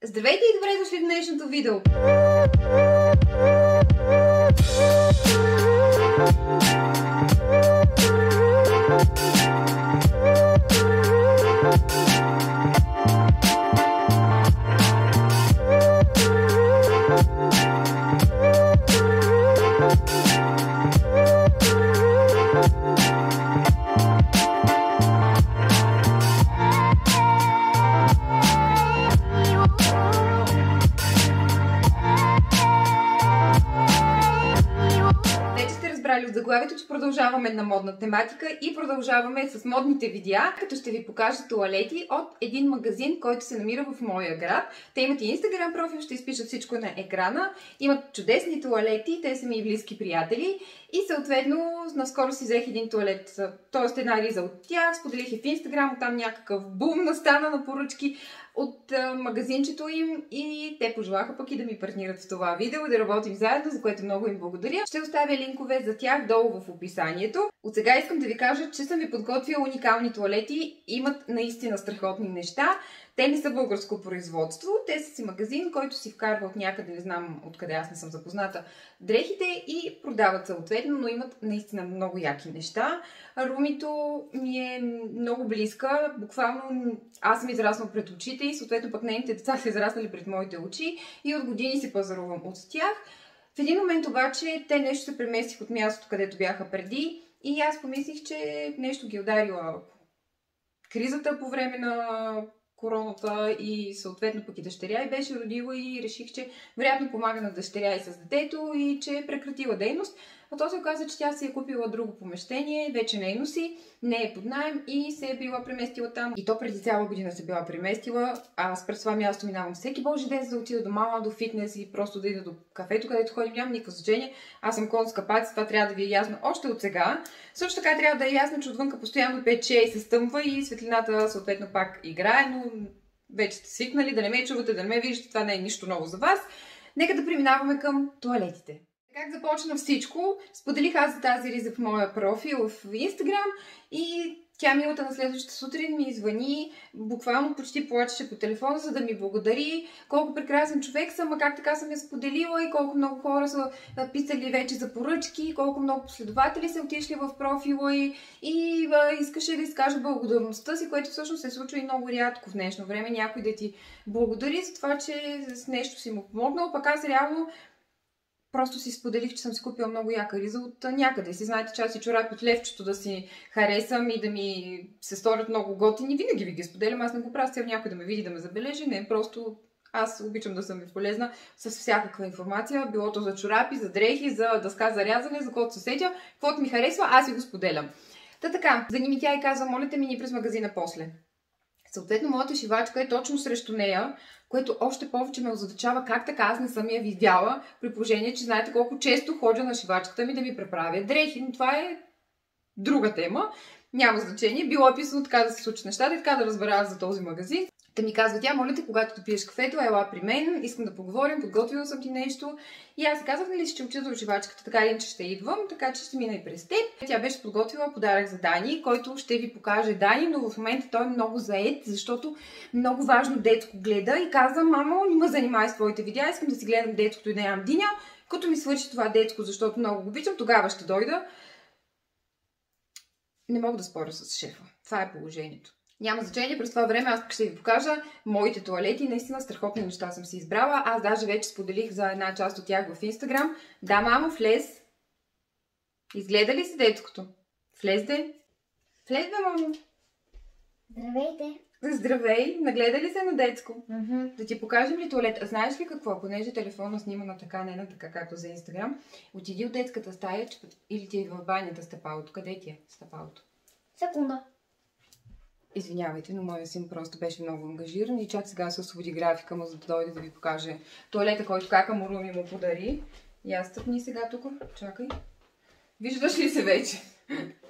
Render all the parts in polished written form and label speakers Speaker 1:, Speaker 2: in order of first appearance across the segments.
Speaker 1: Здравейте и добре дошли в днешното видео! От заглавието, че продължаваме на модна тематика и продължаваме с модните видеа, като ще ви покажа тоалети от един магазин, който се намира в моя град. Те имат и Instagram профил, ще изпишат всичко на екрана. Имат чудесни тоалети, те са ми близки приятели и съответно наскоро си взех един тоалет, т.е. една риза от тях, споделих и в Instagram, оттам някакъв бум настана на поръчки от магазинчето им и те пожелаха пък и да ми партнират в това видео, да работим заедно, за което много им благодаря. Ще оставя линкове за тях долу в описанието. От сега искам да ви кажа, че съм ви подготвила уникални тоалети, имат наистина страхотни неща. Те не са българско производство, те са си магазин, който си вкарва от някъде, не знам откъде, аз не съм запозната, дрехите и продават съответно, но имат наистина много яки неща. Румито ми е много близка, буквално аз съм израснала пред очите и съответно пък нейните деца са израснали пред моите очи и от години си пазарувам от тях. В един момент обаче те нещо се преместих от мястото, където бяха преди и аз помислих, че нещо ги ударила кризата по време на короната и съответно пък и дъщеря и беше родила и реших, че вероятно помага на дъщеря и с детето и че е прекратила дейност. А то се оказа, че тя си е купила друго помещение, вече нейно си, не е под наем и се е била преместила там. И то преди цяла година се била преместила. Аз през това място минавам всеки божи ден, за да отида до мама, до фитнес и просто да ида до кафето, където ходим, нямам никакво значение. Аз съм конска пац, това трябва да ви е ясно още от сега. Също така трябва да е ясно, че отвънка постоянно пече и се стъмва и светлината съответно пак играе, но вече сте свикнали, да не ме чувате, да не ме виждате, това не е нищо ново за вас. Нека да преминаваме към тоалетите. Как започна всичко? Споделих аз за тази риза в моя профил в Instagram и тя милата на следващата сутрин ми звъни, буквално почти плачеше по телефона, за да ми благодари колко прекрасен човек съм, а как така съм я споделила и колко много хора са писали вече за поръчки, колко много последователи са отишли в профила и искаше да изкажа благодарността си, което всъщност се случва и много рядко в днешно време. Някой да ти благодари за това, че с нещо си му помогнал, пък аз реално просто си споделих, че съм си купила много яка риза от някъде. Си знаете, че аз си чорапи от левчето да си харесам и да ми се сторят много готини. Винаги ви ги споделям. Аз не го правя с някой да ме види, да ме забележи. Не, просто аз обичам да съм ви полезна с всякаква информация. Било то за чорапи, за дрехи, за дъска за рязане, за каквото се сетя. Каквото ми харесва, аз си го споделям. Та така, звъни тя и казва, молете ми ни през магазина после. Съответно, моята шивачка е точно срещу нея, което още повече ме озадачава как така аз не съм я видяла, при положение, че знаете колко често ходя на шивачката ми да ми преправя дрехи, но това е друга тема, няма значение. Било е писано така да се случат нещата и така да разбера за този магазин. Та ми казва тя, моля те, когато пиеш кафето, ела при мен, искам да поговорим, подготвила съм ти нещо. И аз казах, нали, ще уча до шивачката, така или иначе ще идвам, така че ще мина и през теб. Тя беше подготвила подарък за Дани, който ще ви покаже Дани, но в момента той е много заед, защото много важно детско гледа и каза, мамо, не ме занимай с твоите видеа, искам да си гледам детското и да ям диня. Като ми свърши това детско, защото много го обичам, тогава ще дойда. Не мога да споря с шефа. Това е положението. Няма значение, през това време аз ще ви покажа моите тоалети. Наистина страхотни неща съм си избрала. Аз даже вече споделих за една част от тях в Instagram. Да, мамо, влез. Изгледа ли си детското? Влез де. Влез де, мамо.
Speaker 2: Здравейте.
Speaker 1: Здравей. Нагледа ли се на детско? Да ти покажем ли туалет? Знаеш ли какво? Понеже телефона снима на така, не на така, както за Instagram. Отиди от детската стая или ти е в банята стъпалото. Къде ти е стъпалото?
Speaker 2: Секунда.
Speaker 1: Извинявайте, но моя син просто беше много ангажиран и чак сега се освободи графика му, за да дойде да ви покаже туалета, който кака му Руми му подари. И аз стъпни сега тук. Чакай. Виждаш ли се вече?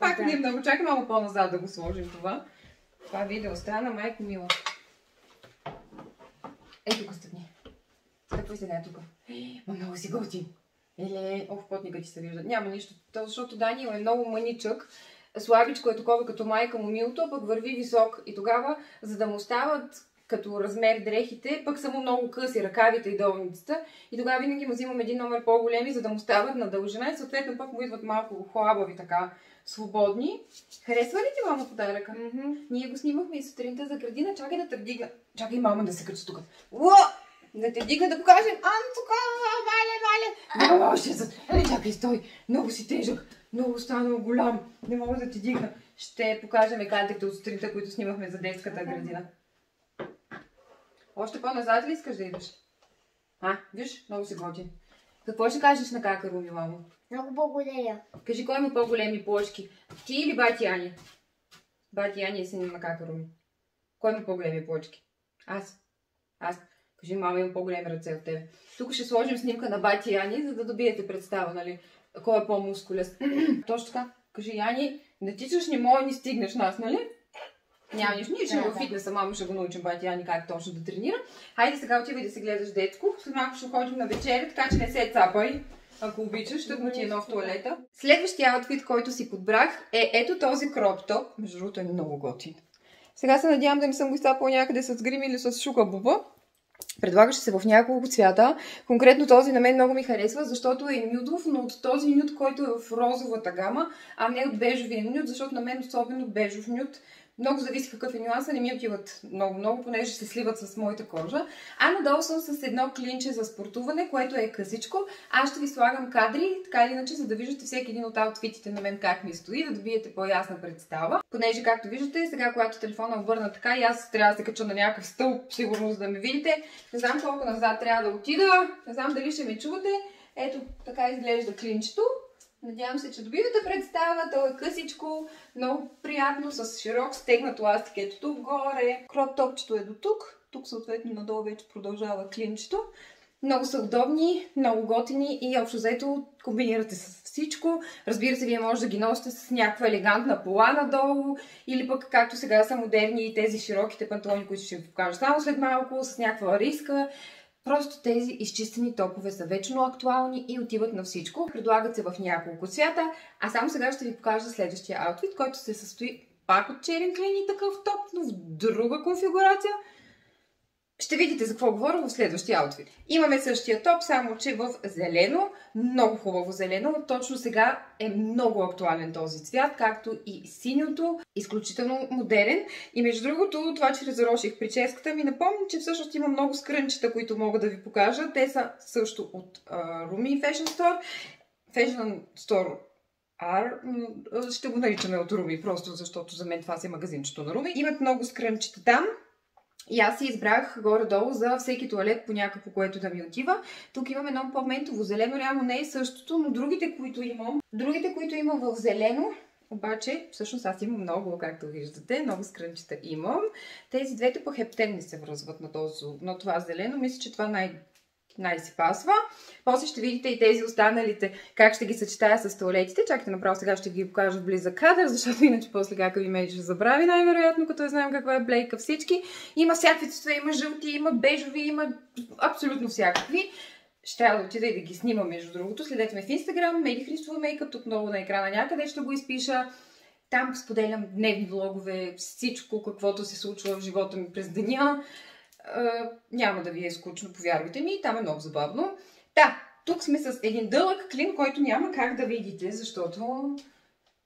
Speaker 1: Пак не много. Чакай малко по-назад да го сложим това. Това видео стана, майко мила. Ей, тук стъпни. Стъпвай сега тук. Много си готин. Еле, потника ти се вижда. Няма нищо, защото Даниел е много маничък. Слабичко е такова като майка му Милто, пък върви висок. И тогава, за да му стават като размер дрехите, пък са му много къси ръкавите и долницата. И тогава винаги му взимам един номер по-големи, за да му стават на дължина и съответно пък му идват малко хлабави така, свободни. Харесва ли ти, мама, подаръка? Ние го снимахме и сутринта за градина. Чакай да те вдигна. Чакай, мама, да се качи тук. Да те вдигна да покажем. Тук, вале. Не може. Чакай, стой. Много си тежък. Много станал голям. Не мога да ти дигна. Ще покажем кадрите от сутринта, които снимахме за детската градина. Още по-назад ли искаш да идеш? Виж, много си готин. Какво ще кажеш на кака Руми, мамо?
Speaker 2: Много благодаря.
Speaker 1: Кажи, кой има по-големи плочки? Ти или бати Ани? Бати Ани е син на кака Руми. Кой има по-големи плочки? Аз. Кажи, мама, имам по-големи ръце от тебе. Тук ще сложим снимка на бати Ани, за да добиете представа, нали? Кой е по-мускулест. Точно така. Кажи, Ани, не тичаш, не мога, ни стигнеш нас, нали? Няма нищо. Ние ще във фитнеса, мама ще го научим бати Ани как точно да тренира. Хайде сега отивай да си гледаш детско. След малко ще ходим на вечеря, така че не се цапай. Ако обичаш, тък му ти едно в туалета. Следващия аутфит, който си подбрах, е ето този кроп топ. Между другото е много готин. Сега се надявам да не съм го изцапала някъде с грим или с шука-буба. Предлагаше се в няколко цвята. Конкретно този на мен много ми харесва, защото е нюдов, но от този нюд, който е в розовата гама, а не от бежовия нюд, защото на мен особено бежов нюд. Много зависи какъв е нюанса, не ми отиват много, понеже се сливат с моята кожа. А надолу съм с едно клинче за спортуване, което е късичко. Аз ще ви слагам кадри, така или иначе, за да виждате всеки един от аутфитите на мен как ми стои, да добиете по-ясна представа. Понеже, както виждате, сега, когато телефона е обърна така, и аз трябва да се кача на някакъв стълб, сигурно, за да ме видите. Не знам колко назад трябва да отида, не знам дали ще ме чувате. Ето, така изглежда клинчето. Надявам се, че добивате представа. То е късичко, много приятно, с широк стегнат ластик. Ето тук горе. Кроп топчето е до тук. Тук съответно надолу вече продължава клинчето. Много са удобни, много готини и общо взето комбинирате с всичко. Разбира се, вие може да ги носите с някаква елегантна пола надолу или пък както сега са модерни и тези широките панталони, които ще ви покажа само след малко, с някаква риска. Просто тези изчистени топове са вечно актуални и отиват на всичко. Предлагат се в няколко цвята, а само сега ще ви покажа следващия аутфит, който се състои пак от черен клин и такъв топ, но в друга конфигурация. Ще видите за какво говоря в следващия аутфит. Имаме същия топ, само че в зелено, много хубаво зелено. Точно сега е много актуален този цвят, както и синьото, изключително модерен. И между другото, това, че разроших прическата, ми напомня, че всъщност има много скрънчета, които мога да ви покажа. Те са също от Rumi Fashion Store. Fashion Store ще го наричаме от Rumi, просто защото за мен това си е магазинчето на Rumi. Имат много скрънчета там. И аз си избрах горе-долу за всеки туалет по някакво, което да ми отива. Тук имам едно по-ментово зелено, реално не е същото, но другите, които имам в зелено, обаче, всъщност аз имам много, както виждате, много скрънчета имам. Тези двете по хептен не се връзват на това зелено. Мисля, че това най-си пасва. После ще видите и тези останалите, как ще ги съчетая с туалетите. Чакайте, направо сега ще ги покажа в близък кадър, защото иначе после какъв имейдж ще забрави най-вероятно, като знаем каква е блейка всички. Има всякакви цветове, има жълти, има бежови, има абсолютно всякакви. Ще трябва да отида и да ги снимам, между другото. Следете ме в Instagram, Меди Христова Мейкъп, тук много на екрана някъде ще го изпиша. Там споделям дневни влогове, всичко, каквото се случва в живота ми през деня. Няма да ви е скучно, повярвайте ми, там е много забавно. Тук сме с един дълъг клин, който няма как да видите, защото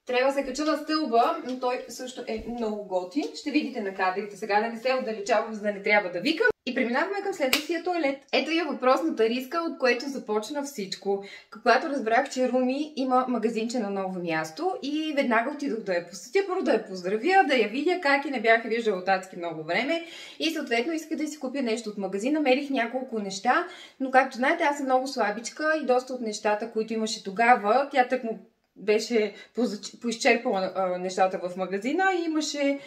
Speaker 1: трябва да се кача на стълба, но той също е много готин. Ще видите на кадрите сега, да не се отдалечавам, за да не трябва да викам. И преминаваме към следващия туалет. Ето я въпросната риска, от което започна всичко. Когато разбрах, че Руми има магазинче на ново място и веднага отидох да я посетя, първо да я поздравя, да я видя как и не бях виждала от адски много време. И съответно исках да си купя нещо от магазина. Мерих няколко неща, но както знаете, аз съм много слабичка и доста от нещата, които имаше тогава, тя так му беше поизчерпала нещата в магазина и имаше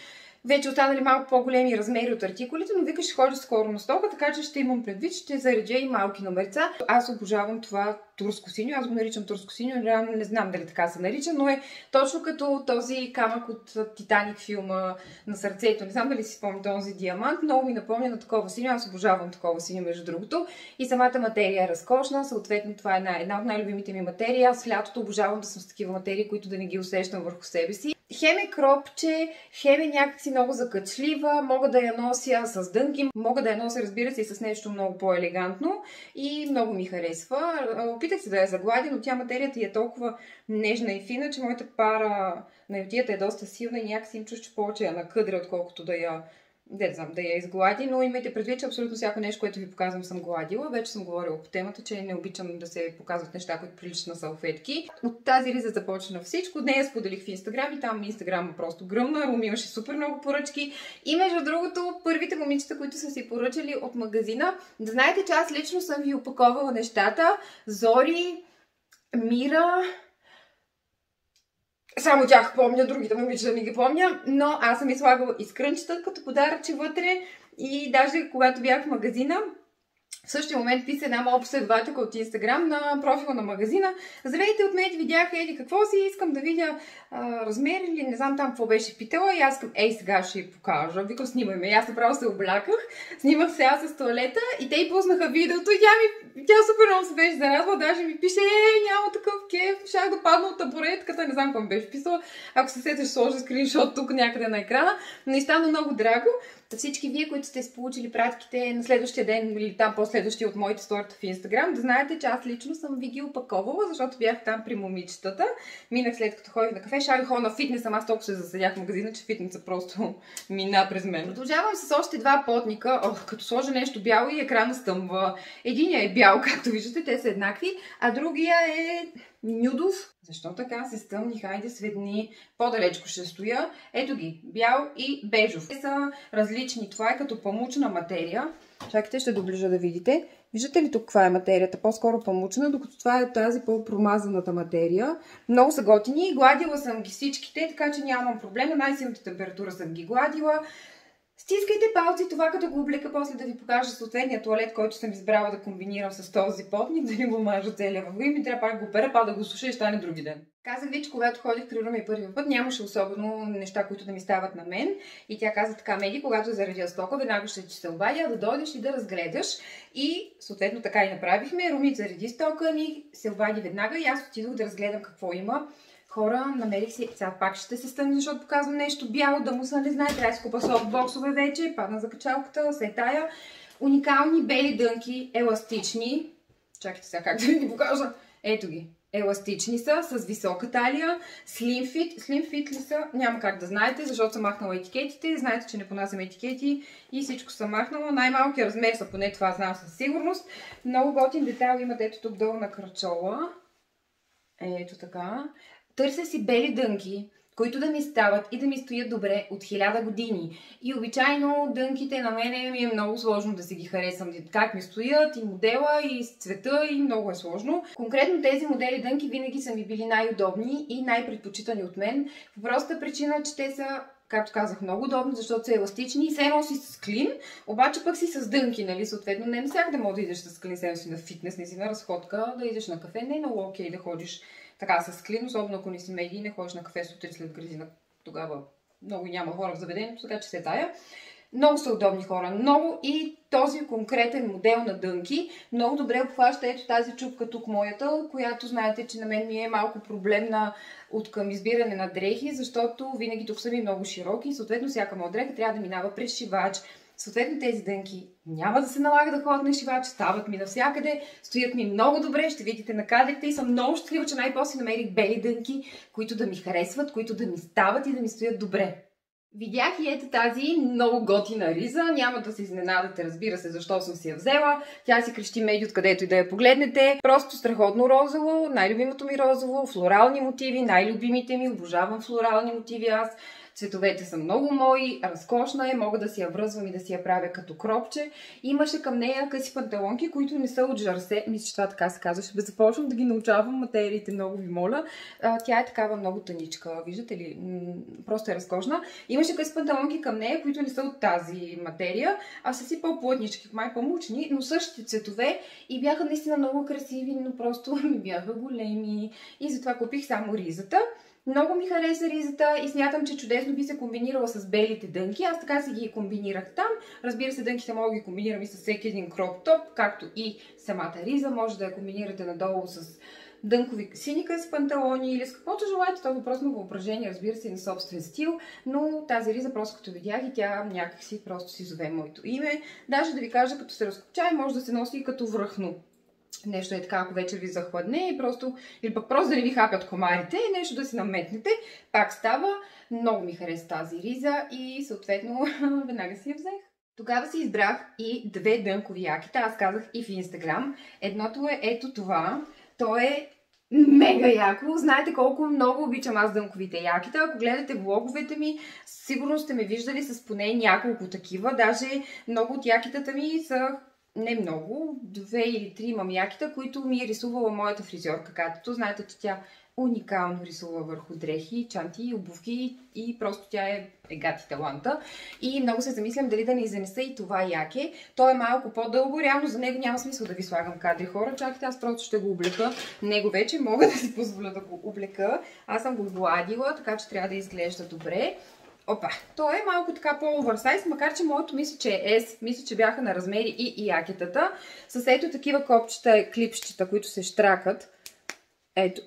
Speaker 1: вече останали малко по-големи размери от артикулите, но вика ще ходя скоро на стока, така че ще имам предвид, ще заредя и малки номерца. Аз обожавам това турско синьо, аз го наричам турско синьо, реално не знам дали така се нарича, но е точно като този камък от Титаник филма на сърцето. Не знам дали си спомня този диамант, много ми напомня на такова синьо, аз обожавам такова синьо между другото. И самата материя е разкошна, съответно това е една от най-любимите ми материи. Аз лятото обожавам да съм с такива материи, които да не ги усещам върху себе си. Хем е кропче, хем е някакси много закачлива, мога да я нося с дънки, мога да я нося, разбира се, и с нещо много по-елегантно и много ми харесва. Опитах се да я загладя, но тя материята е толкова нежна и фина, че моята пара на ютията е доста силна и някакси им чувствам повече я накъдра, отколкото да я изглади, но имайте предвид, че абсолютно всяко нещо, което ви показвам, съм гладила. Вече съм говорила по темата, че не обичам да се показват неща, които приличат на салфетки. От тази риза започна всичко. Нея споделих в Инстаграм и там Инстаграм просто гръмна. Руми имаше супер много поръчки. И между другото, първите момичета, които са си поръчали от магазина, да знаете, че аз лично съм ви опаковала нещата. Зори, Мира... Само тях помня, другите момичета не ги помня, но аз съм излагала изкрънчета като подаръче вътре и даже когато бях в магазина, в същия момент писа една моя последователка от Инстаграм на профила на магазина. Здравейте, от мен видях, еди какво си, искам да видя размер или не знам там какво беше питала и аз към, сега ще й покажа. Викам, снимай ме. И аз направо се обляках, снимах се аз с тоалета и те й пуснаха видеото и тя супер много се беше зарадвала, даже ми пише, няма такъв кеф, щях да падна от табуретката, не знам какво ми беше писала. Ако се сетиш, сложа скриншот тук някъде на екрана, но и стана много драго. Всички вие, които сте получили пратките на следващия ден или там по-следващия от моите сторита в Инстаграм, да знаете, че аз лично съм ви ги опаковала, защото бях там при момичетата. Минах след като ходих на кафе, шах ходя на фитнес, ама аз толкова се заседях в магазина, че фитнеса просто мина през мен. Продължавам с още два потника. Като сложа нещо бяло и екрана стъмва. Единия е бял, както виждате, те са еднакви, а другия е нюдов. Защо така се стъмни? Хайде светни. По-далечко ще стоя. Ето ги. Бял и бежов. Те са различни. Това е като памучна материя. Чакайте, ще доближа да видите. Виждате ли тук каква е материята? По-скоро памучна, докато това е тази по-промазаната материя. Много са готини. Гладила съм ги всичките, така че нямам проблем. На най-силната температура съм ги гладила. Стискайте палци, това като го облека, после да ви покажа съответния туалет, който съм избрала да комбинирам с този потник, да не го мажа целия във и ми трябва пак го опера, па да го суша и стане други ден. Казах ви, че когато ходих при Руми първия път, нямаше особено неща, които да ми стават на мен. И тя каза така, Меди, когато заредя стока, веднага ще ти се обадя да дойдеш и да разгледаш. И съответно така и направихме. Руми зареди стока ми, се обади веднага и аз отидох да разгледам какво има. Хора, намерих си, сега пак ще се стъмни, защото показвам нещо бяло, да му са не знае, трябва да си купа софтбоксове вече, падна за качалката, се тая. Уникални бели дънки, еластични. Чакайте сега как да ви ги покажа. Ето ги. Еластични са, с висока талия, slim fit. Slim fit ли са? Няма как да знаете, защото съм махнала етикетите. Знаете, че не понасям етикети и всичко съм махнала. Най-малкият размер са, поне това знам със сигурност. Много готин детайл имате ето тук долу на кръчола. Ето така. Търся си бели дънки, които да ми стават и да ми стоят добре от 1000 години. И обичайно дънките на мене ми е много сложно да си ги харесам. Как ми стоят, и модела, и цвета, и много е сложно. Конкретно тези модели дънки винаги са ми били най-удобни и най-предпочитани от мен. По простата причина, че те са, както казах, много удобни, защото са еластични и се носи с клин, обаче пък си с дънки, нали, съответно не навсякъде може да идеш с клин, се си на фитнес, не си на разходка, да идеш на кафе, не е много окей да ходиш така с клин, особено ако не си медии, не ходиш на кафе сутрин след градина, тогава много няма хора в заведението, така че се тая. Много са удобни хора, много и този конкретен модел на дънки много добре обхваща ето тази чупка тук моята, която знаете, че на мен ми е малко проблемна от към избиране на дрехи, защото винаги тук са ми много широки и съответно всяка моя дреха трябва да минава през шивач. Съответно тези дънки няма да се налага да ходят на шивач, стават ми навсякъде, стоят ми много добре, ще видите на кадрите и съм много щастлива, че най-после намерих бели дънки, които да ми харесват, които да ми стават и да ми стоят добре. Видях и ето тази много готина риза, няма да се изненадате, разбира се, защо съм си я взела. Тя си крещи меди, откъдето и да я погледнете. Просто страхотно розово, най-любимото ми розово, флорални мотиви, най-любимите ми, обожавам флорални мотиви аз. Цветовете са много мои, разкошна е, мога да си я връзвам и да си я правя като кропче. Имаше към нея къси панталонки, които не са от жарсе. Мисля, че това така се казва. Ще започвам да ги научавам материите, много ви моля. Тя е такава много тъничка, виждате ли? Просто е разкошна. Имаше къси панталонки към нея, които не са от тази материя, а са си по-плътнички, май по-мучни, но същите цветове и бяха наистина много красиви, но просто ми бяха големи. И затова купих само ризата. Много ми хареса ризата и смятам, че чудесно би се комбинирала с белите дънки. Аз така си ги комбинирах там. Разбира се, дънките мога да ги комбинирам и с всеки един кроп топ, както и самата риза. Може да я комбинирате надолу с дънкови сини къси панталони или с каквото желаете. Това е въпрос на въображение, разбира се, и на собствен стил, но тази риза просто като видях и тя някакси просто си зове моето име. Даже да ви кажа, като се разкопчае, може да се носи и като връхно. Нещо е така, ако вечер ви захладне и просто, или пък просто да не ви хапят комарите, нещо да си наметнете. Пак става. Много ми хареса тази риза и съответно веднага си я взех. Тогава си избрах и две дънкови якита. Аз казах и в Инстаграм. Едното е ето това. То е мега яко. Знаете колко много обичам аз дънковите якита. Ако гледате влоговете ми, сигурно сте ме виждали с поне няколко такива. Даже много от якитата ми са не много, 2 или 3 имам якита, които ми е рисувала моята фризьорка Катето. Знаете, че тя уникално рисува върху дрехи, чанти и обувки и просто тя е гати таланта. И много се замислям дали да не занеса и това яке. То е малко по-дълго, реално за него няма смисъл да ви слагам кадри, хора. Чакайте, аз просто ще го облека. Него вече мога да си позволя да го облека. Аз съм го гладила, така че трябва да изглежда добре. Опа, то е малко така по-оверсайз, макар че моето мисля, че е S. Мисля, че бяха на размери и якетата. С ето такива копчета, клипчета, които се штракат. Ето,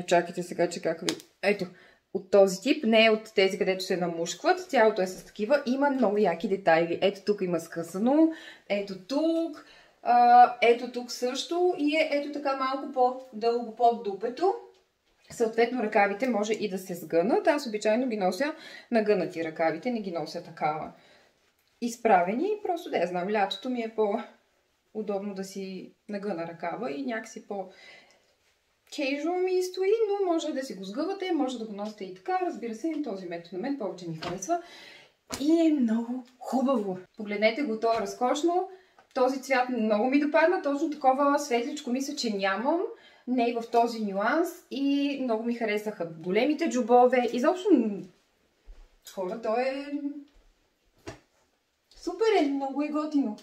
Speaker 1: чакайте сега, че как ви... Ето, от този тип, не е от тези, където се намушкват. Цялото е с такива. Има много яки детайли. Ето тук има скъсано. Ето тук. Ето тук също. И е ето така малко по-дълго под дупето. Съответно ръкавите може и да се сгънат. Аз обичайно ги нося нагънати ръкавите. Не ги нося така изправени. Просто да я знам, лятото ми е по-удобно да си нагъна ръкава и някакси casual ми стои, но може да си го сгъвате, може да го носите и така. Разбира се, този метод на мен повече ми харесва. И е много хубаво. Погледнете го, то е разкошно. Този цвят много ми допадна. Точно такова светличко мисля, че нямам. Не и в този нюанс. И много ми харесаха големите джобове. Изобщо хора, то е супер, много е готино.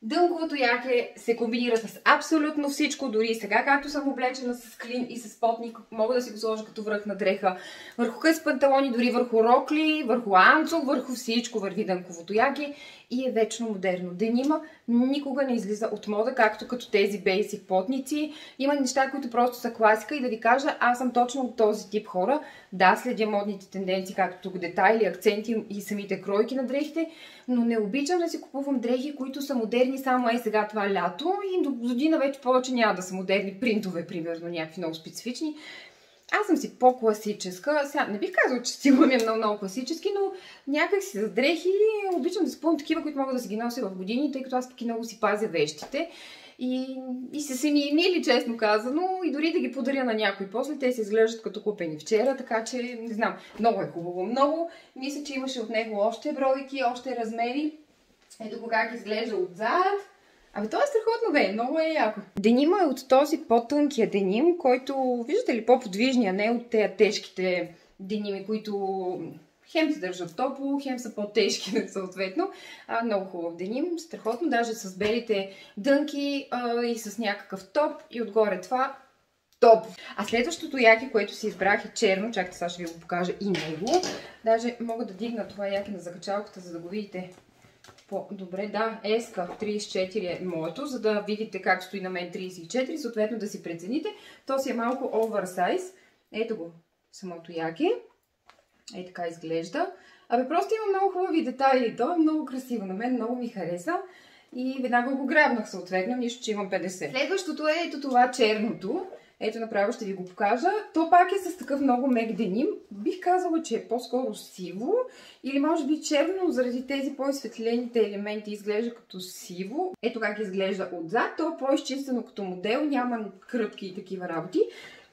Speaker 1: Дънковото яке се комбинира с абсолютно всичко, дори сега, както съм облечена с клин и с потник, мога да си го сложа като връх на дреха. Върху къс панталони, дори върху рокли, върху анцук, върху всичко върви дънковото яке и е вечно модерно. Денима никога не излиза от мода, както като тези бейсик потници. Има неща, които просто са класика и да ви кажа, аз съм точно от този тип хора. Да, следя модните тенденции, както тук детайли, акценти и самите кройки на дрехите, но не обичам да си купувам дрехи, които са модерни само сега това лято и до година вече повече няма да са модерни принтове, примерно, някакви много специфични. Аз съм си по-класическа. Сега не бих казала, че стилът ми е много класически, но някак си за дрехи обичам да си купувам такива, които мога да си ги нося в години, тъй като аз пък и много си пазя вещите. И са ми мили, честно казано, и дори да ги подаря на някой после, те се изглеждат като купени вчера, така че не знам, много е хубаво. Много, мисля, че имаше от него още бройки, още размери. Ето го как изглежда отзад. Абе, това е страхотно, бе, много е яко. Денима е от този по-тънкия деним, който, виждате ли, по-подвижния, не от тези тежките деними, които хем се държат топло, хем са по-тежки, съответно. Много хубав деним, страхотно, даже с белите дънки и с някакъв топ и отгоре това топ. А следващото яке, което си избрах е черно, чакайте сега ще ви го покажа и него. Даже мога да дигна това яке на закачалката, за да го видите по-добре. Да, SK 34 е моето, за да видите как стои на мен 34, съответно да си прецените. То си е малко оверсайз. Ето го, самото яке. Е така изглежда. Абе, просто има много хубави детайли. То е много красиво. На мен много ми хареса. И веднага го грабнах съответно, нищо, че имам 50. Следващото е ето това черното. Ето направо ще ви го покажа. То пак е с такъв много мек деним. Бих казала, че е по-скоро сиво. Или може би черно, но заради тези по-изсветлените елементи изглежда като сиво. Ето как изглежда отзад. То е по-изчистено като модел. Няма кръпки и такива работи.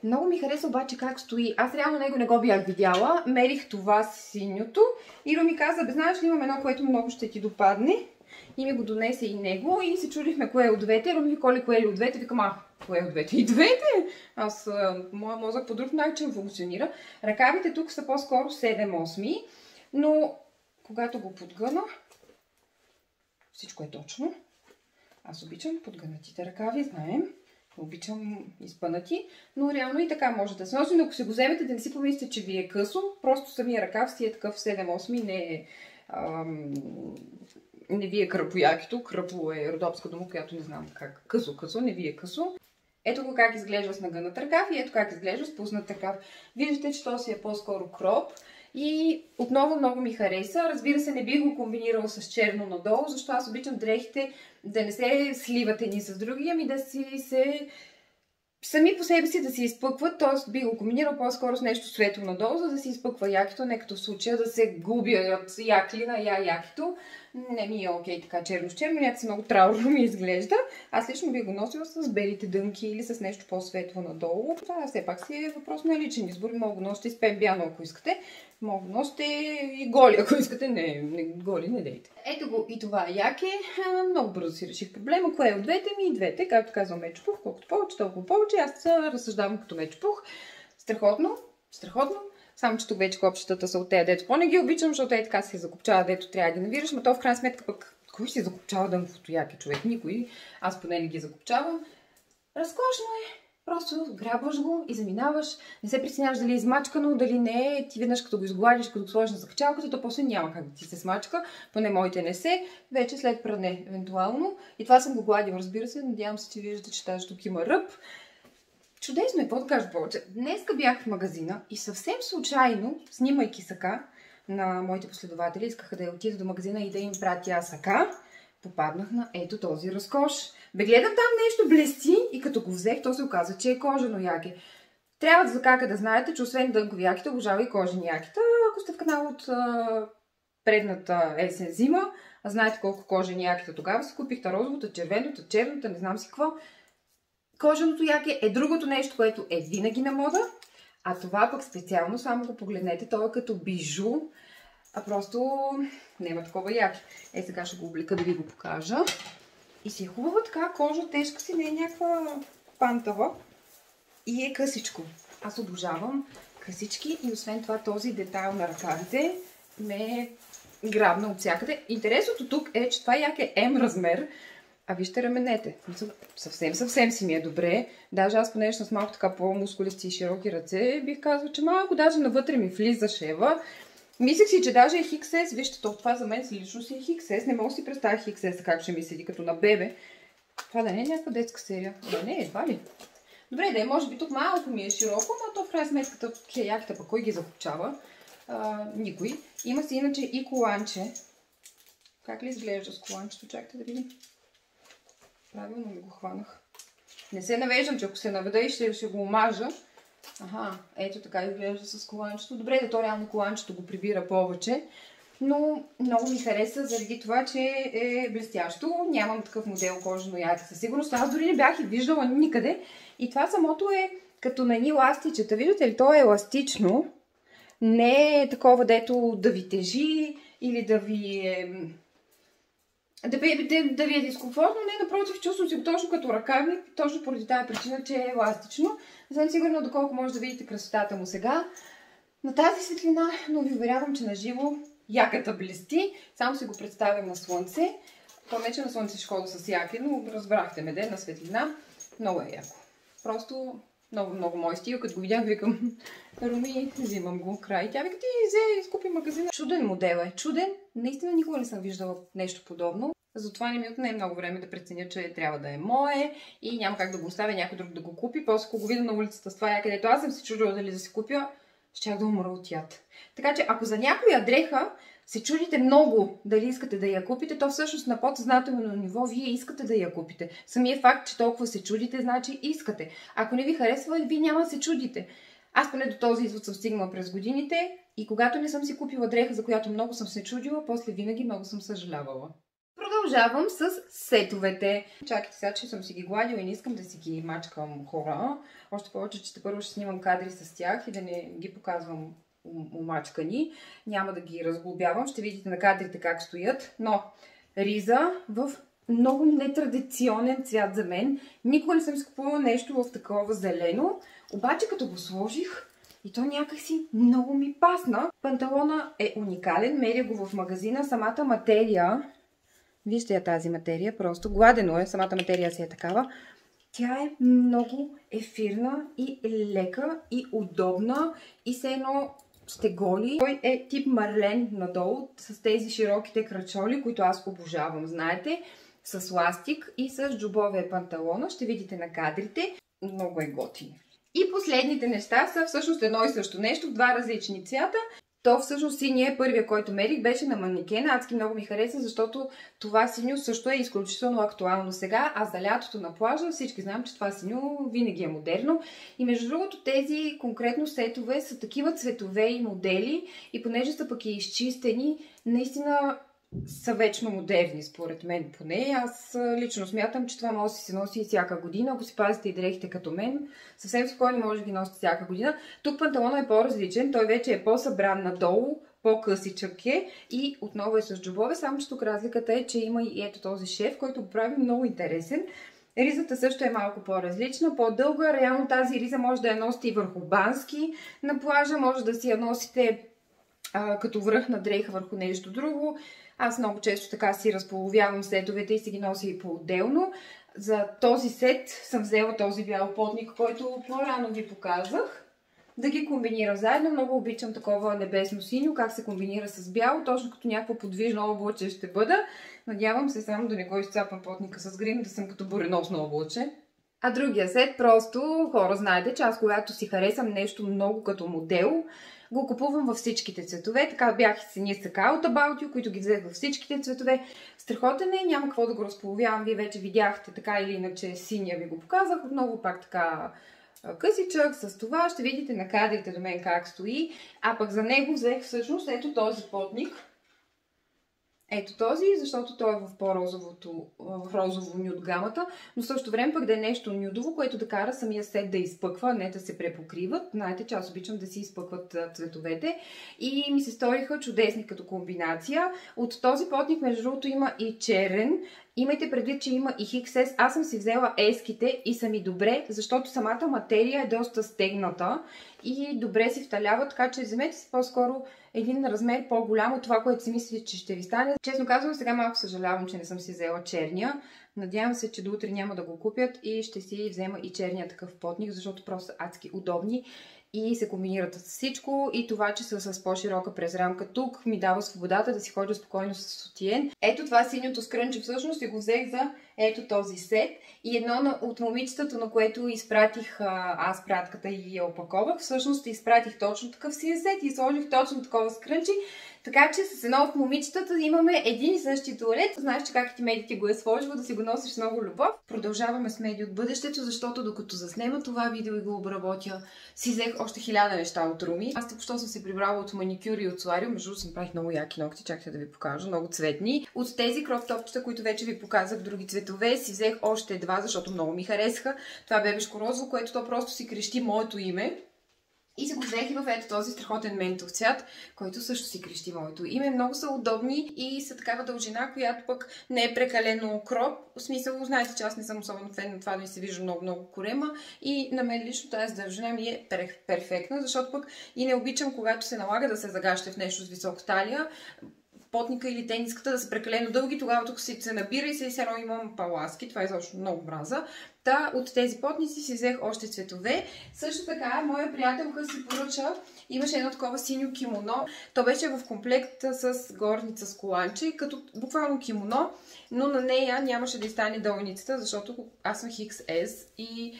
Speaker 1: Много ми хареса обаче как стои. Аз реално него не го бях видяла. Мерих това синьото. Иро ми каза, бе, знаеш ли, имам едно, което много ще ти допадне. И ми го донесе и него. И се чудихме кое е от двете. Иро ми ви, Коли, кое е от двете? Викам, кое е от двете? И двете! Моя мозък по друг начин функционира. Ръкавите тук са по-скоро 7-8. Но когато го подгъна, всичко е точно. Аз обичам подгънатите ръкави, знаем. Обичам изпънати, но реално и така може да се носи, но ако се го вземете, да не си помислите, че ви е късо, просто самия ръкав си е такъв 7-8, не ви е кръпоякито, кръпо е родопска дума, която не знам как, късо, не ви е късо. Ето го как изглежда с нагънат ръкав и ето как изглежда с пуснат ръкав. Виждате, че то си е по-скоро кроп. И отново много ми хареса. Разбира се, не бих го комбинирала с черно надолу, защото аз обичам дрехите да не се сливат едни с други, ами да си се... сами по себе си да се изпъкват, т.е. би го комбинирал по-скоро с нещо светло надолу, за да се изпъква якито, не като в случая да се губят якли на якито. Не ми е окей така черно с черно, някакси много траурно ми изглежда. Аз лично би го носила с белите дънки или с нещо по-светло надолу. Това все пак си е въпрос на личен избор. Мога да носите и с пембяно, ако искате. Мога да носите и голи, ако искате. Не, голи не дейте. Ето го и това яке. Много бързо си реших проблема. Кое е от двете ми? И двете, както казвам Мечопух. Колкото повече, толкова повече. Аз разсъждавам като Мечопух. Страхотно, страхотно. Само че тук вече копчетата са от тези, дето по-не ги обичам, защото така се закопчава, дето трябва да ги навираш, но то в крайна сметка пък кой ще закопчава дънковото яке, човек? Никой. Аз поне не ги закопчавам. Разкошно е. Просто грабваш го и заминаваш. Не се притесняваш дали е измачкано, дали не е. Ти веднъж като го изгладиш, като го сложиш на закачалката, то после няма как да ти се смачка. Поне моите не се. Вече след пране, евентуално. И това съм го гладила, разбира се. Надявам се, че виждате, че тази тук има ръб. Чудесно е, какво да кажа повече. Днеска бях в магазина и съвсем случайно, снимайки сака на моите последователи, искаха да я отида до магазина и да им пратя сака, попаднах на ето този разкош. Бе, гледам там нещо блести и като го взех, то се оказа, че е кожено яке. Трябва за кака да знаете, че освен дънкови яките, обожава и кожени яките. Ако сте в канал от предната есен-зима, а знаете колко кожени яките тогава си купих, розовата, червената, черната, не знам си какво. Коженото яке е другото нещо, което е винаги на мода, а това пък специално, само го погледнете, то е като бижу, а просто няма такова яке. Е, сега ще го облека да ви го покажа. И си е хубава така кожа, тежка си, не е някаква пантава и е късичко. Аз обожавам късички и освен това този детайл на ръкавите ме грабна от всякъде. Интересното тук е, че това яке е М размер. А вижте раменете. Съвсем си ми е добре. Даже аз, понеже съм с малко така по-мускулисти и широки ръце, бих казала, че малко даже навътре ми влиза шева. Мислех си, че даже е XS. Вижте, това за мен лично си е XS. Не мога да си представя XS как ще ми седи като на бебе. Това да не е някаква детска серия. Да не, едва ли. Добре, да е, може би тук малко ми е широко, но то в крайна сметка яките пък кой ги закопчава? Никой. Има си иначе и коланче. Как ли изглежда с коланчето? Чакайте да видим. Правилно ми го хванах. Не се навеждам, че ако се наведа и ще го омажа. Аха, ето така изглежда с коланчето. Добре, да то реално коланчето го прибира повече. Но много ми хареса заради това, че е блестящо. Нямам такъв модел кожено яке със сигурност. Аз дори не бях и виждала никъде. И това самото е като на едни ластичета. Виждате ли, то е еластично. Не е такова, дето да ви тежи или да ви е... Да ви е дискомфортно, не, напротив, чувствам си го точно като ръкавник, точно поради тази причина, че е еластично. Не съм сигурна доколко може да видите красотата му сега на тази светлина, но ви уверявам, че на живо яката блести. Само си го представям на слънце. То не, че на слънце ще хода с яки, но разбрахте ме, на светлина. Много е яко. Просто много мой стил. Като го видях, викам, Руми, взимам го край. Тя вика, ти изкупи магазина. Чуден модел е. Чуден. Наистина никога не съм виждала нещо подобно. Затова не ми отне много време да преценя, че трябва да е мое и няма как да го оставя някой друг да го купи. После ако го видя на улицата с това където аз съм се чудила дали да си купя, щях да умра от яд. Така че ако за някоя дреха се чудите много дали искате да я купите, то всъщност на подсъзнателно ниво вие искате да я купите. Самия факт, че толкова се чудите, значи искате. Ако не ви харесва, вие няма да се чудите. Аз поне до този извод съм стигнала през годините и когато не съм си купила дреха, за която много съм се чудила, после винаги много съм съжалявала. Продължавам с сетовете. Чакайте сега, че съм си ги гладила и не искам да си ги мачкам хора. Още повече, че първо ще снимам кадри с тях и да не ги показвам омачкани. Няма да ги разглобявам. Ще видите на кадрите как стоят. Но риза в много нетрадиционен цвят за мен. Никога не съм изкупувала нещо в такова зелено. Обаче като го сложих и то някакси много ми пасна. Панталона е уникален. Меря го в магазина. Самата материя... Вижте я тази материя, просто гладено е, самата материя си е такава. Тя е много ефирна и лека и удобна и все едно сте голи. Той е тип Марлен надолу с тези широките крачоли, които аз обожавам, знаете, с ластик и с джобове панталона. Ще видите на кадрите. Много е готин. И последните неща са всъщност едно и също нещо в два различни цвята. То всъщност синия е първия, който мерих, беше на манекена. Адски много ми хареса, защото това синьо също е изключително актуално сега, а за лятото на плажа всички знаем, че това синьо винаги е модерно. И между другото тези конкретно сетове са такива цветове и модели и понеже са пък и изчистени, наистина са вечно модерни, според мен поне. Аз лично смятам, че това може да се носи и всяка година. Ако си пазите и дрехите като мен, съвсем спокойно може да ги носите всяка година. Тук панталонът е по-различен, той вече е по-събран надолу, по-късичък е и отново е с джобове, само че тук разликата е, че има и ето този шеф, който го прави много интересен. Ризата също е малко по-различна, по-дълга. Реално тази риза може да я носите и върху бански на плажа, може да си я носите като връх на дреха върху нещо друго. Аз много често така си разполовявам сетовете и си ги нося и по-отделно. За този сет съм взела този бял потник, който по-рано ви показах. Да ги комбинирам заедно. Много обичам такова небесно-синьо, как се комбинира с бяло, точно като някакво подвижно облаче ще бъда. Надявам се само да не го изцапам потника с грим, да съм като буреносно облаче. А другия сет, просто хора знаете, че аз когато си харесам нещо много като модел, го купувам във всичките цветове. Така бях и цени така от About You, които ги взех във всичките цветове. Страхотен е, няма какво да го разполовявам. Вие вече видяхте така или иначе синия ви го показах. Отново пак така късичък с това. Ще видите на кадрите до мен как стои. А пък за него взех всъщност ето този потник. Ето този, защото той е в розово нюд гамата, но в същото време пък да е нещо нюдово, което да кара самия сет да изпъква, не да се препокриват. Знаете, че аз обичам да си изпъкват цветовете и ми се сториха чудесни като комбинация. От този потник, между другото, има и черен. Имайте предвид, че има и XS. Аз съм си взела еските и са ми добре, защото самата материя е доста стегната и добре си вталява, така че вземете си по-скоро един размер по-голям от това, което си мислите, че ще ви стане. Честно казвам, сега малко съжалявам, че не съм си взела черния. Надявам се, че до утре няма да го купят и ще си взема и черния такъв потник, защото просто са адски удобни и се комбинират с всичко. И това, че са с по-широка през рамка тук, ми дава свободата да си ходя спокойно с сутиен. Ето това синьото скрънче всъщност и го взех за ето този сет. И едно от момичетата, на което изпратих аз пратката и я опаковах, всъщност изпратих точно такъв син сет и сложих точно такова скрънче. Така че с едно от момичетата имаме един и същи туалет. Знаеш, че как ти Меди ти го е сложила, да си го носиш с много любов. Продължаваме с Меди от бъдещето, защото докато заснема това видео и го обработя, си взех още 1000 неща от Руми. Аз току-що съм се прибрала от маникюр и от солариум. Между другото съм правих много яки ногти, чакайте да ви покажа, много цветни. От тези кроп топчета, които вече ви показах в други цветове, си взех още два, защото много ми харесаха. Това бебешко розово, което то просто си крещи моето име. И се го взех и в ето този страхотен ментов цвят, който също си крещи моето име. Много са удобни и са такава дължина, която пък не е прекалено кроп. В смисъл, знаете, че аз не съм особено фен на това да ми се вижда много корема. И на мен лично тази дължина ми е перфектна, защото пък и не обичам, когато се налага да се загаща в нещо с висока талия, потника или тениската да са прекалено дълги, тогава тук се набира и се едно имам паласки. Това е изобщо много мраза. Та от тези потници си взех още цветове. Също така, моя приятелка си поръча, имаше едно такова синьо кимоно. То беше в комплект с горница с коланче, като буквално кимоно, но на нея нямаше да изстане долницата, защото аз съм XS и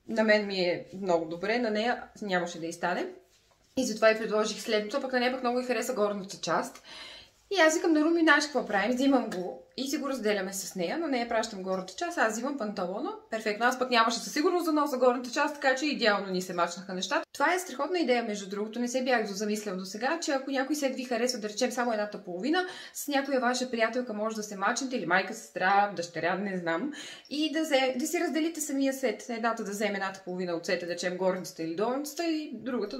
Speaker 1: на мен ми е много добре, на нея нямаше да изстане. И затова и предложих следното, пък на нея пък много и хареса горната част. И аз викам на Руми, знаеш какво правим? Взимам го и си го разделяме с нея. На нея пращам горната част, аз взимам панталона. Перфектно, аз пък нямаше със сигурност да носа горната част, така че идеално ни се мачнаха нещата. Това е страхотна идея, между другото. Не се бях замислял до сега, че ако някой сет ви харесва, да речем само едната половина, с някоя ваша приятелка може да се мачнете, или майка, сестра, дъщеря, не знам, и да си разделите самия сет. Едната да вземе едната половина от сета, да речем горницата или долницата и другата.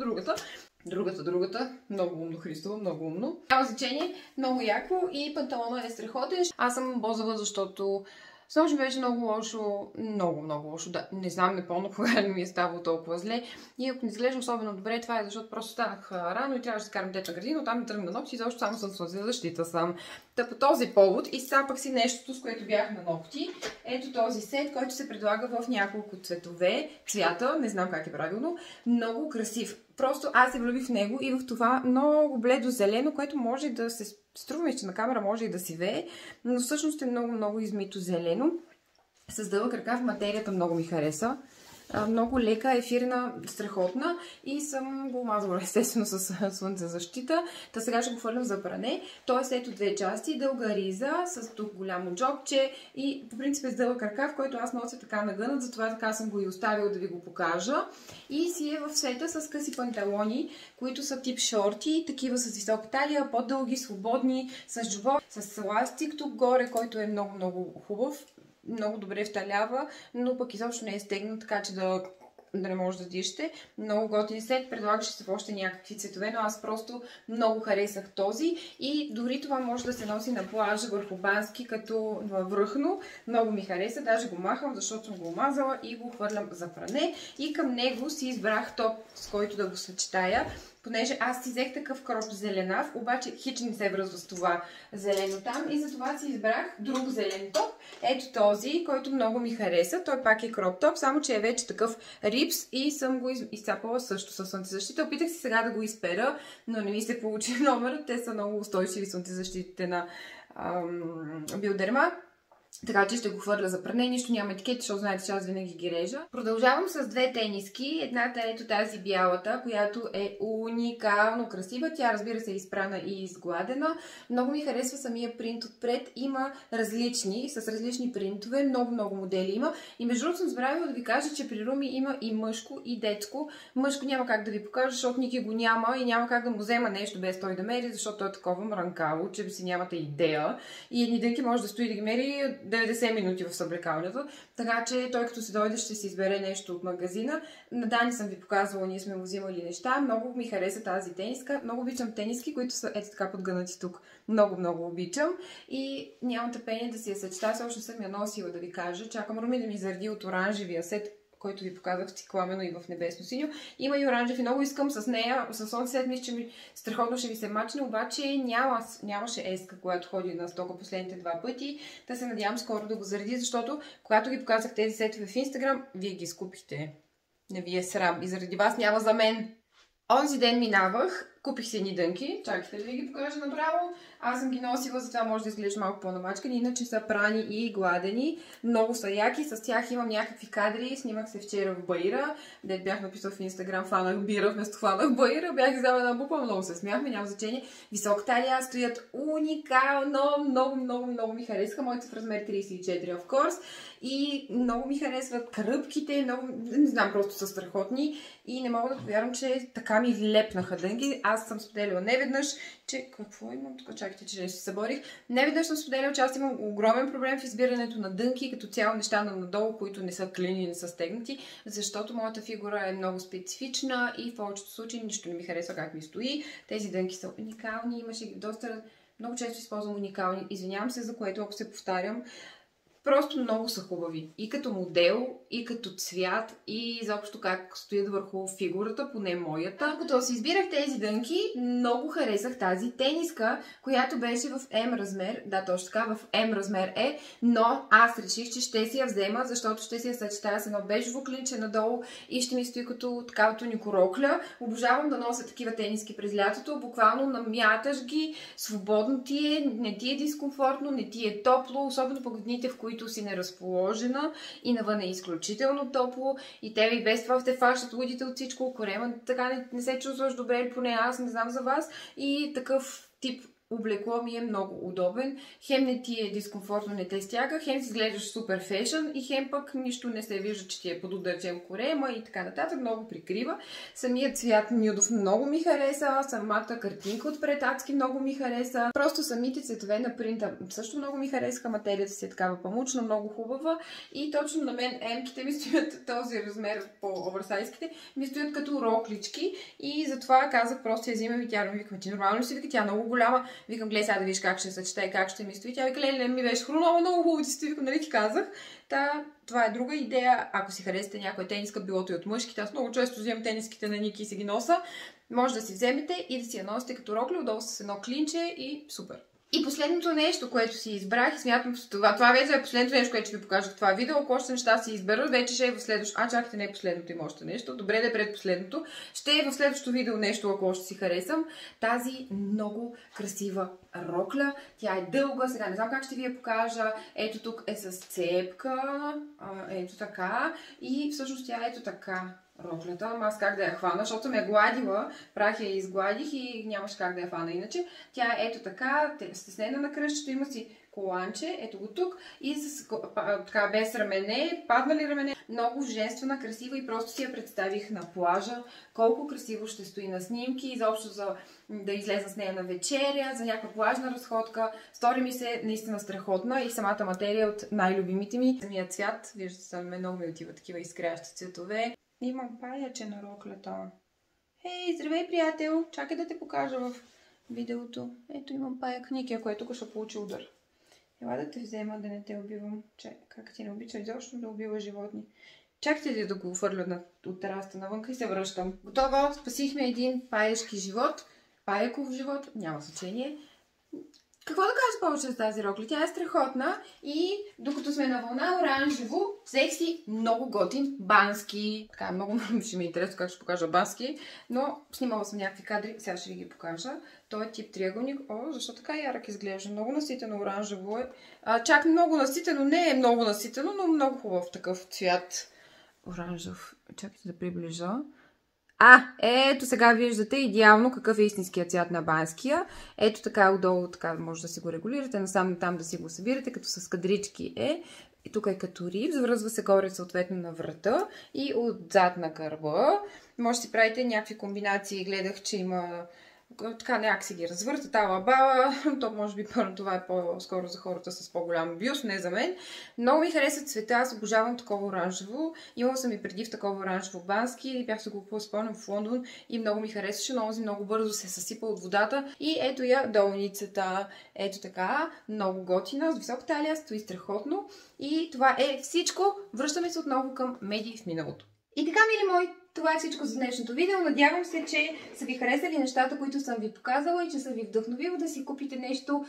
Speaker 1: Другата. Много умно, Христова, много умно. Няма значение, много яко и панталона е страхотен. Аз съм бозова, защото с нощи беше много лошо, много лошо. Да, не знам непълно кога не ми е ставало толкова зле. И ако не изглежда особено добре, това е защото просто станах рано и трябваше да карам детска градина, оттам да тръгна ногти и защото само съм слъзила защита съм. Та по този повод изцапах си нещото, с което бях на ногти. Ето този сет, който се предлага в няколко цвята, не знам как е правилно, много красив. Просто аз се влюбих в него и в това много бледо зелено, което може да се струва, че на камера може и да си вее, но всъщност е много измито зелено. С дълъг ръкав, материята много ми хареса. Много лека, ефирна, страхотна и съм го мазала естествено с слънцезащита. Та сега ще го хвърлям за пране. Тоест ето две части, дълга риза с тук голямо джобче и по принцип е с дълъг ръкав, който аз нося така нагънат, затова така съм го и оставила да ви го покажа. И си е в сета с къси панталони, които са тип шорти, такива с висока талия, по-дълги, свободни, с джобо, с еластик тук горе, който е много хубав. Много добре вталява, но пък изобщо не е стегнат, така че да не може да дишате. Много готин сет, предлагаше се в още някакви цветове, но аз просто много харесах този и дори това може да се носи на плажа върху Бански като връхно. Много ми хареса, даже го махам, защото съм го омазала и го хвърлям за пране. И към него си избрах топ, с който да го съчетая. Понеже аз си взех такъв кроп зеленав, обаче хич не се връзва с това зелено там и затова си избрах друг зелен топ. Ето този, който много ми хареса. Той пак е кроп топ, само че е вече такъв рипс и съм го изцапала също със слънцезащита. Опитах си сега да го изпера, но не ми се получи номер. Те са много устойчиви слънцезащитите на Биодерма. Така че ще го хвърля за пране. Нищо няма етикет, защото знаете, че аз винаги ги режа. Продължавам с две тениски. Едната е ето тази бялата, която е уникално красива. Тя, разбира се, е изпрана и изгладена. Много ми харесва самия принт отпред. Има различни, с различни принтове. Много модели има. И между другото съм забравила да ви кажа, че при Руми има и мъжко, и детско. Мъжко няма как да ви покажа, защото Ники го няма и няма как да му взема нещо без той да мери, защото той е такова мрънкало, че си нямате идея. И едни дънки може да стои да ги мери 90 минути в съблекалнята, така че той като се дойде ще си избере нещо от магазина. На Дани съм ви показвала, ние сме му взимали неща. Много ми хареса тази тениска. Много обичам тениски, които са ето така подгънати тук. Много обичам. И нямам търпение да си я съчета. Все още съм я носила, да ви кажа. Чакам Руми да ми заради от оранжевия сет, който ви показах в цикламено и в небесно синьо. Има и оранжев и много искам с нея. С този сет мисля, че страхотно ще ви се мачне, обаче нямаше еска, която ходи на стока последните два пъти. Да се надявам скоро да го заради, защото когато ги показах тези сетове в Инстаграм, вие ги изкупихте. Не ви е срам. И заради вас няма за мен. Онзи ден минавах, купих си едни дънки, чакайте да ви ги покажа направо. Аз съм ги носила, затова може да изглеждаш малко по-намачкани, иначе са прани и гладени. Много са яки, с тях имам някакви кадри, снимах се вчера в Баира, дет бях написал в Инстаграм, фанах бира, вместо фанах Баира, бях издала една буква, много се смяхме, няма значение. Висока талия, стоят уникално, много ми харесаха, моите в размер 34, of course. И много ми харесват кръпките, не знам, просто са страхотни и не мога да повярвам, че така ми лепнаха дънки. Аз съм споделила неведнъж, че какво имам тук, чакайте, че се съборих. Неведнъж съм споделила, че аз имам огромен проблем в избирането на дънки, като цяло неща надолу, които не са клини и не са стегнати, защото моята фигура е много специфична и в повечето случаи нищо не ми харесва как ми стои. Тези дънки са уникални, имаше доста, много често използвам уникални. Извинявам се за което, ако се повтарям. Просто много са хубави. И като модел, и като цвят, и изобщо как стоят върху фигурата, поне моята. Като си избирах тези дънки, много харесах тази тениска, която беше в М размер. Да, точно така, в М размер е, но аз реших, че ще си я взема, защото ще си я съчетая с едно бежево клинче надолу и ще ми стои като такава туникорокля. Обожавам да нося такива тениски през лятото, буквално намяташ ги, свободно ти е, не ти е дискомфортно, не ти е топло, особено по дните, в които си неразположена и навън е изключително топло и те ви без това те фащат лудите от всичко, корема така не се чувстваш добре, или поне аз не знам за вас и такъв тип облекло ми е много удобен. Хем не ти е дискомфортно, не те стяга, хем си изглеждаш супер фешън и хем пък нищо не се вижда, че ти е под ударчен корема и така нататък. Много прикрива. Самият цвят нюдов много ми хареса, самата картинка отпред адски много ми хареса. Просто самите цветове на принта също много ми харесаха. Материята си е такава памучна, много хубава и точно на мен емките ми стоят този размер по-оверсайските, ми стоят като роклички и затова казах просто я взимам и тя ми вика, че нормално си вика, тя е много голяма. Викам, гледай сега да виж как ще съчета и как ще ми стои. Тя вика, леле, ми беше хрумнало, много хубаво ти стои. Викам, нали ти казах. Това е друга идея. Ако си харесате някоя тениска, билото и от мъжките, аз много често вземам тениските на Ники и си ги носа, може да си вземете и да си я носите като рокля, отдолу с едно клинче и супер. И последното нещо, което си избрах, и смятам това вече е последното нещо, което ще ви покажа в това видео. Ако още неща си избера, вече ще е в следващото. Чакайте, не е последното, има още нещо. Добре да е предпоследното. Ще е в следващото видео нещо, ако още си харесам. Тази много красива рокля. Тя е дълга, сега не знам как ще ви я покажа. Ето тук е с цепка. Ето така. И всъщност тя е ето така. Роклята, ама аз как да я хвана, защото ме гладила, прах я изгладих и нямаше как да я хвана иначе. Тя е ето така, стеснена на кръщето, има си коланче, ето го тук и с, така без рамене, паднали рамене. Много женствена, красива и просто си я представих на плажа. Колко красиво ще стои на снимки, изобщо за да излеза с нея на вечеря, за някаква плажна разходка. Стори ми се наистина страхотна и самата материя от най-любимите ми. Самият цвят, виждате, много ми отива такива изкрящи цветове. Имам паяче на роклята. Хей, здравей, приятел! Чакай да те покажа в видеото. Ето имам паяк Никия, който тук ще получи удар. Ела да те взема, да не те убивам. Как ти не обича изобщо да убива животни. Чакайте да го фърля от терасата навънка и се връщам. Готово, спасихме един паешки живот. Паяков живот, няма значение. Какво да кажа повече за тази рокля? Тя е страхотна и докато сме на вълна оранжево, взех си много готин бански. Така, много ще ми е интересно как ще покажа бански, но снимала съм някакви кадри, сега ще ви ги покажа. Той е тип триъгълник. О, защо така ярък изглежда? Много наситено оранжево е. Чак много наситено, не е много наситено, но много хубав такъв цвят. Оранжев. Чакайте да приближа. Ето сега виждате идеално какъв е истинският цвят на банския. Ето така отдолу така може да си го регулирате, насам там да си го събирате, като с кадрички е. И тук е като риф, завръзва се горе съответно на врата и отзад на гърба. Може да си правите някакви комбинации. Гледах, че има така някак си ги развърта, тала бала, то може би първо това е по-скоро за хората с по-голям бюст, не за мен. Много ми харесва цвета, аз обожавам такова оранжево. Имала съм и преди в такова оранжево бански, бях се го купила спомням в Лондон и много ми харесваше, много бързо се съсипа от водата. И ето я долницата, ето така, много готина, с висока талия, стои страхотно. И това е всичко. Връщаме се отново към медии в миналото. И така, мили мои, това е всичко за днешното видео. Надявам се, че са ви харесали нещата, които съм ви показала и че са ви вдъхновила да си купите нещо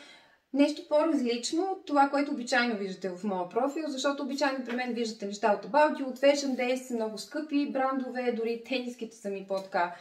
Speaker 1: по-различно от това, което обичайно виждате в моя профил, защото обичайно при мен виждате неща от About You, от Fashion Days, много скъпи брандове, дори тениските са ми по-така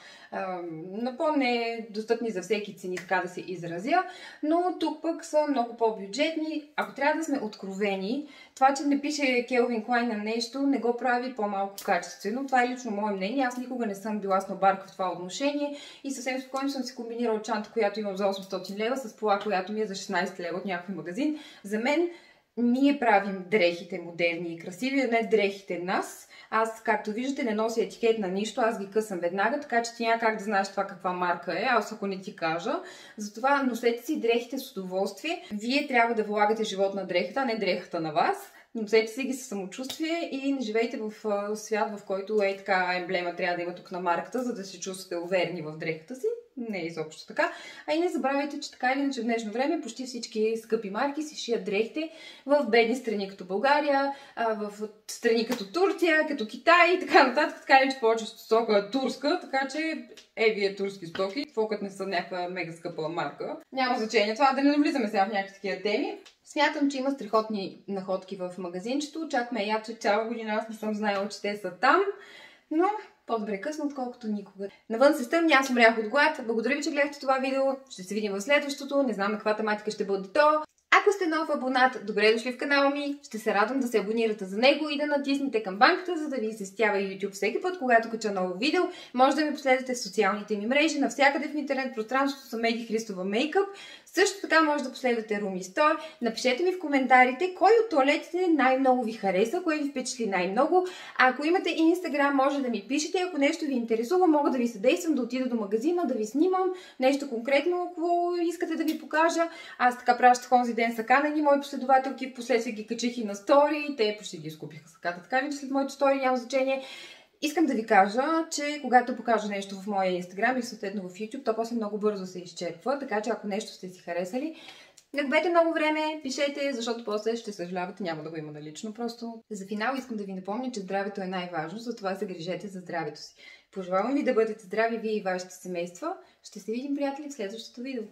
Speaker 1: напомне достъпни за всеки цени, така да се изразя, но тук пък са много по-бюджетни. Ако трябва да сме откровени, това, че не пише Келвин Клайн на нещо, не го прави по-малко качествено. Това е лично мое мнение. Аз никога не съм била снобарка в това отношение и съвсем спокойно съм си комбинирала чанта, която имам за 800 лева с пола, която ми е за 16 лева от някой магазин. За мен ние правим дрехите модерни и красиви, а не дрехите нас. Аз, както виждате, не нося етикет на нищо, аз ги късам веднага, така че ти няма как да знаеш това каква марка е, аз ако не ти кажа. Затова носете си дрехите с удоволствие. Вие трябва да влагате живот на дрехата, а не дрехата на вас. Носете си ги със самочувствие и не живейте в свят, в който е така емблема трябва да има тук на марката, за да се чувствате уверени в дрехата си. Не е изобщо така. А и не забравяйте, че така или иначе в днешно време почти всички скъпи марки си шият дрехите в бедни страни като България, в страни като Турция, като Китай и така нататък. Така или че повечето стока е турска, така че вие турски стоки, фокът не са някаква мега скъпа марка. Няма значение това, да не навлизаме сега в някакви такива теми. Смятам, че има страхотни находки в магазинчето. Чак ме я, че цяла година аз не съм знаела, че те са там. Но по-добре късно, отколкото никога. Навън се стъмни, аз умрях от глад. Благодаря ви, че гледахте това видео. Ще се видим в следващото. Не знам на каква тематика ще бъде то. Ако сте нов абонат, добре дошли в канала ми. Ще се радвам да се абонирате за него и да натиснете камбанката, за да ви известява YouTube всеки път, когато кача ново видео. Може да ме последвате в социалните ми мрежи, навсякъде в интернет пространството съм Меди Христова Мейкъп. Също така може да последвате Room Store. Напишете ми в коментарите кой от туалетите най-много ви хареса, кой ви впечатли най-много. А ако имате Instagram, може да ми пишете. Ако нещо ви интересува, мога да ви съдействам да отида до магазина, да ви снимам нещо конкретно, ако искате да ви покажа. Аз така пращах онзи ден сака на едни мои последователки, последствие ги качих и на стори, те почти ги изкупиха саката. Така ви, че след моите стори няма значение. Искам да ви кажа, че когато покажа нещо в моя Instagram или съответно в YouTube, то после много бързо се изчерпва, така че ако нещо сте си харесали, не губете много време, пишете, защото после ще съжалявате, няма да го има налично. Просто за финал искам да ви напомня, че здравето е най-важно, затова се грижете за здравето си. Пожелавам ви да бъдете здрави вие и вашите семейства. Ще се видим, приятели, в следващото видео.